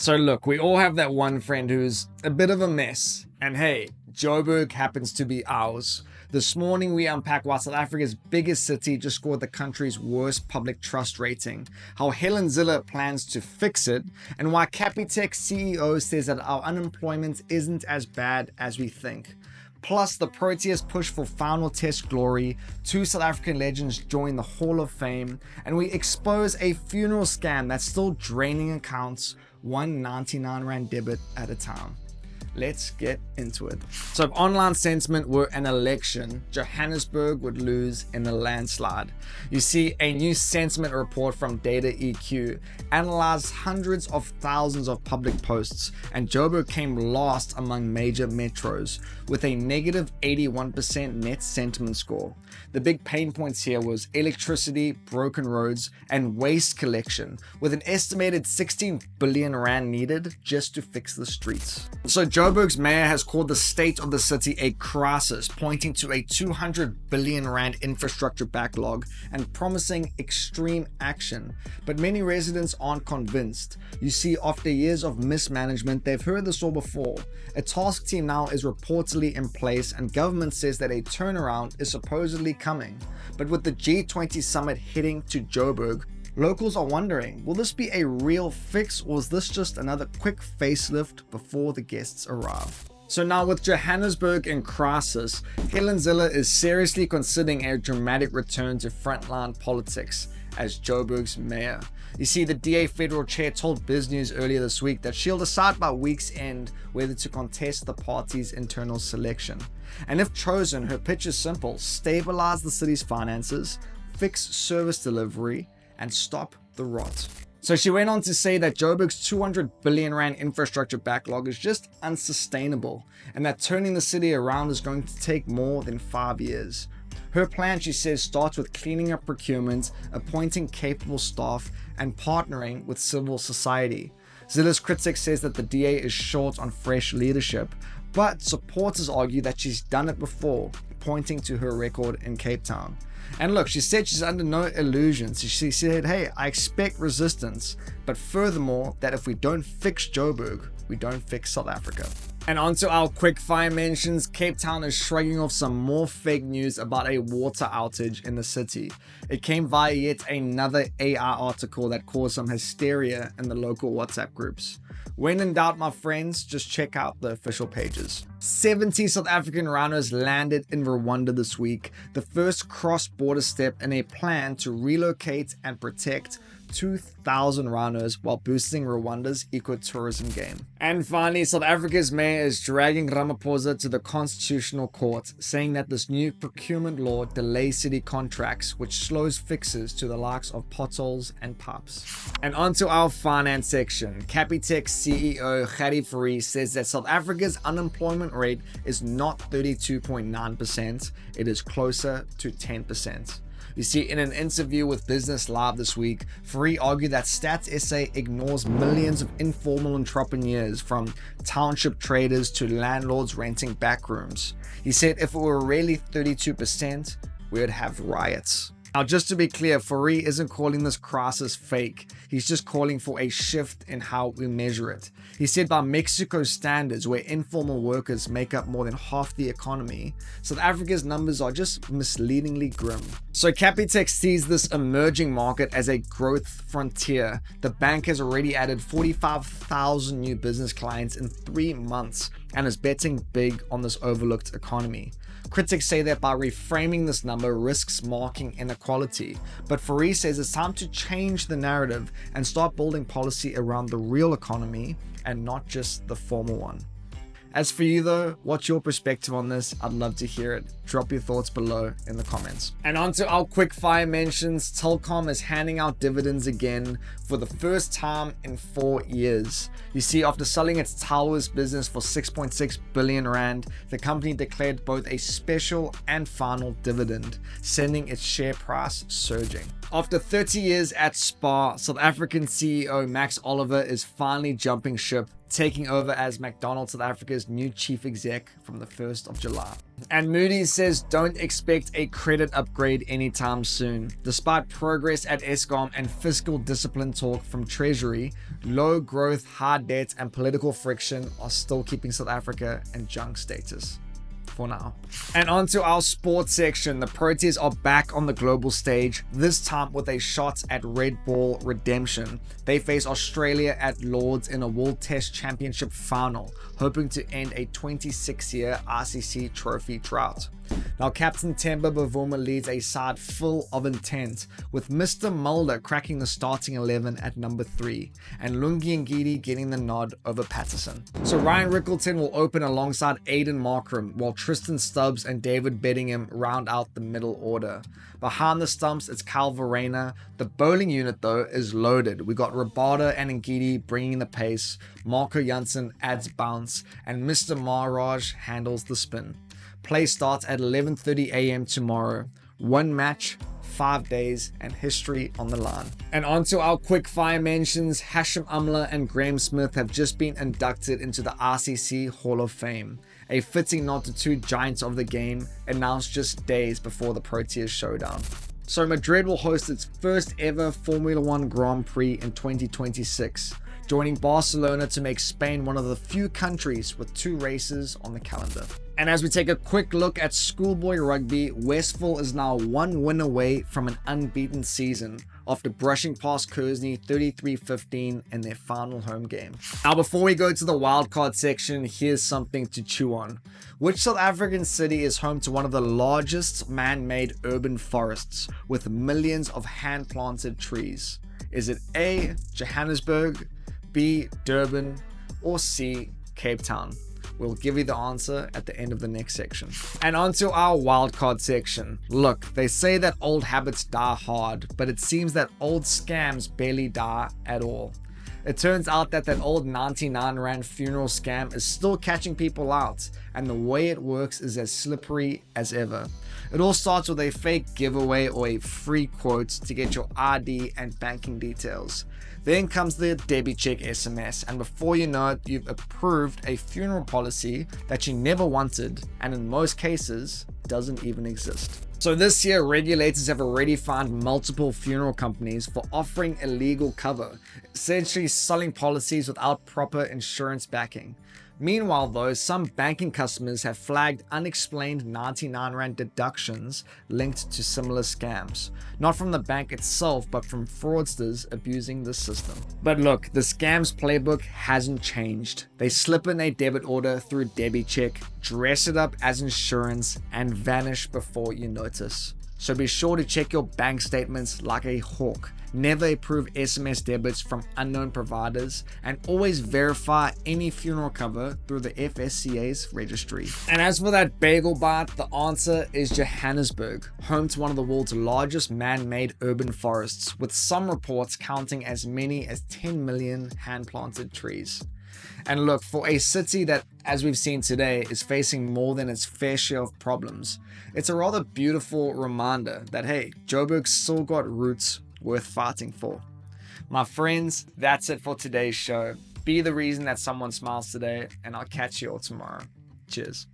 So look, we all have that one friend who's a bit of a mess. And hey, Joburg happens to be ours. This morning we unpack why South Africa's biggest city just scored the country's worst public trust rating, how Helen Zille plans to fix it, and why Capitec CEO says that our unemployment isn't as bad as we think. Plus, the Proteas push for final test glory, 2 South African legends join the Hall of Fame, and we expose a funeral scam that's still draining accounts, one 99 Rand debit at a time. Let's get into it. So if online sentiment were an election, Johannesburg would lose in a landslide. You see, a new sentiment report from Data EQ analyzed hundreds of thousands of public posts, and Joburg came last among major metros with a negative 81% net sentiment score. The big pain points here was electricity, broken roads, and waste collection, with an estimated 16 billion Rand needed just to fix the streets. So Joburg's mayor has called the state of the city a crisis, pointing to a 200 billion Rand infrastructure backlog and promising extreme action. But many residents aren't convinced. You see, after years of mismanagement, they've heard this all before. A task team now is reportedly in place, and government says that a turnaround is supposedly coming. But with the G20 summit heading to Joburg, locals are wondering, will this be a real fix, or is this just another quick facelift before the guests arrive? So now with Johannesburg in crisis, Helen Zille is seriously considering a dramatic return to frontline politics as Joburg's mayor. You see, the DA federal chair told BizNews earlier this week that she'll decide by week's end whether to contest the party's internal selection. And if chosen, her pitch is simple: stabilize the city's finances, fix service delivery, and stop the rot. So she went on to say that Joburg's 200 billion Rand infrastructure backlog is just unsustainable, and that turning the city around is going to take more than 5 years. Her plan, she says, starts with cleaning up procurement, appointing capable staff, and partnering with civil society. Zille's critic says that the DA is short on fresh leadership, but supporters argue that she's done it before, pointing to her record in Cape Town. And look, she said she's under no illusions. She said, hey, I expect resistance, but furthermore, that if we don't fix Joburg, we don't fix South Africa. And onto our quick fire mentions. Cape Town is shrugging off some more fake news about a water outage in the city. It came via yet another AI article that caused some hysteria in the local WhatsApp groups. When in doubt, my friends, just check out the official pages. 70 South African runners landed in Rwanda this week, the first cross-border step in a plan to relocate and protect 2,000 runners while boosting Rwanda's ecotourism game. And finally, South Africa's mayor is dragging Ramaphosa to the Constitutional Court, saying that this new procurement law delays city contracts, which slows fixes to the likes of potholes and pubs. And onto our finance section. Capitec CEO Gerrie Fourie says that South Africa's unemployment rate is not 32.9%, it is closer to 10%. You see, in an interview with Business Live this week, Fourie argued that Stats SA ignores millions of informal entrepreneurs, from township traders to landlords renting back rooms. He said if it were really 32%, we would have riots. Now, just to be clear, Fourie isn't calling this crisis fake. He's just calling for a shift in how we measure it. He said by Mexico's standards, where informal workers make up more than half the economy, South Africa's numbers are just misleadingly grim. So Capitec sees this emerging market as a growth frontier. The bank has already added 45,000 new business clients in 3 months and is betting big on this overlooked economy. Critics say that by reframing this number risks marking inequality, but Fourie says it's time to change the narrative and start building policy around the real economy and not just the formal one. As for you though, what's your perspective on this? I'd love to hear it. Drop your thoughts below in the comments. And onto our quick fire mentions. Telkom is handing out dividends again for the first time in 4 years. You see, after selling its towers business for 6.6 billion Rand, the company declared both a special and final dividend, sending its share price surging. After 30 years at Spar, South African CEO Max Oliver is finally jumping ship taking over as McDonald's South Africa's new chief exec from the 1st of July. And Moody's says don't expect a credit upgrade anytime soon. Despite progress at Eskom and fiscal discipline talk from Treasury, low growth, high debt, and political friction are still keeping South Africa in junk status. For now. And onto our sports section. The Proteas are back on the global stage, this time with a shot at Red Ball redemption. They face Australia at Lords in a World Test Championship final, hoping to end a 26-year RCC trophy drought. Now, Captain Temba Bavuma leads a side full of intent, with Mr. Mulder cracking the starting 11 at number 3, and Lungi Ngidi getting the nod over Patterson. So Ryan Rickleton will open alongside Aiden Markram, while Tristan Stubbs and David Beddingham round out the middle order. Behind the stumps, it's Cal Verena. The bowling unit, though, is loaded. We got Rabada and Ngidi bringing the pace, Marco Janssen adds bounce, and Mr. Maharaj handles the spin. Play starts at 11:30 a.m. tomorrow. One match, 5 days, and history on the line. And onto our quick fire mentions. Hashim Amla and Graham Smith have just been inducted into the RCC Hall of Fame. A fitting nod to two giants of the game, announced just days before the Proteas showdown. So Madrid will host its first ever Formula One Grand Prix in 2026, joining Barcelona to make Spain one of the few countries with 2 races on the calendar. And as we take a quick look at schoolboy rugby, Westville is now 1 win away from an unbeaten season after brushing past Kersney 33-15 in their final home game. Now, before we go to the wildcard section, here's something to chew on. Which South African city is home to one of the largest man-made urban forests with millions of hand-planted trees? Is it A, Johannesburg, B, Durban, or C, Cape Town? We'll give you the answer at the end of the next section. And onto our wildcard section. Look, they say that old habits die hard, but it seems that old scams barely die at all. It turns out that old 99 Rand funeral scam is still catching people out, and the way it works is as slippery as ever. It all starts with a fake giveaway or a free quote to get your ID and banking details. Then comes the debit check SMS, and before you know it, you've approved a funeral policy that you never wanted, and in most cases, doesn't even exist. So this year, regulators have already fined multiple funeral companies for offering illegal cover, essentially selling policies without proper insurance backing. Meanwhile, though, some banking customers have flagged unexplained 99 Rand deductions linked to similar scams. Not from the bank itself, but from fraudsters abusing the system. But look, the scams playbook hasn't changed. They slip in a debit order through debit check, dress it up as insurance, and vanish before you notice. So be sure to check your bank statements like a hawk. Never approve SMS debits from unknown providers, and always verify any funeral cover through the FSCA's registry. And as for that bagel bite, the answer is Johannesburg, home to one of the world's largest man-made urban forests, with some reports counting as many as 10 million hand-planted trees. And look, for a city that, as we've seen today, is facing more than its fair share of problems, it's a rather beautiful reminder that, hey, Joburg's still got roots worth fighting for. My friends, that's it for today's show. Be the reason that someone smiles today, and I'll catch you all tomorrow. Cheers.